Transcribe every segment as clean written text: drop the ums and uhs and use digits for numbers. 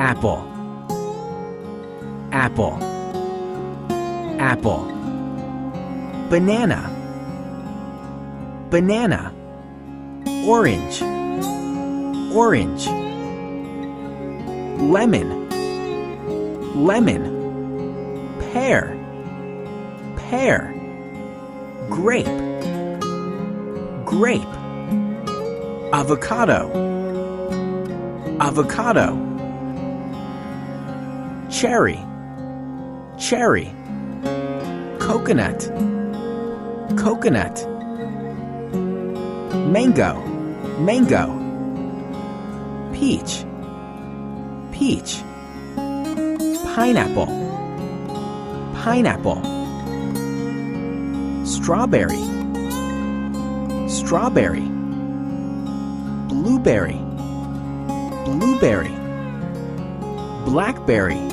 apple, apple, apple. Banana, banana. Orange, orange. Lemon, lemon. Pear, pear. Grape, grape. Avocado, avocado. Cherry, cherry. Coconut, coconut. Mango, mango. Peach, peach. Pineapple, pineapple. Strawberry, strawberry. Blueberry, blueberry. Blackberry,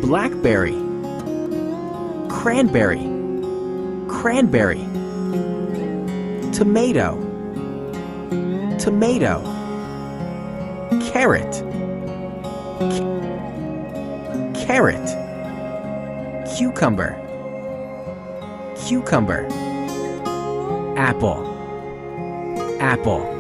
blackberry. Cranberry, cranberry. Tomato, tomato. Carrot, carrot. Cucumber, cucumber. Apple, apple.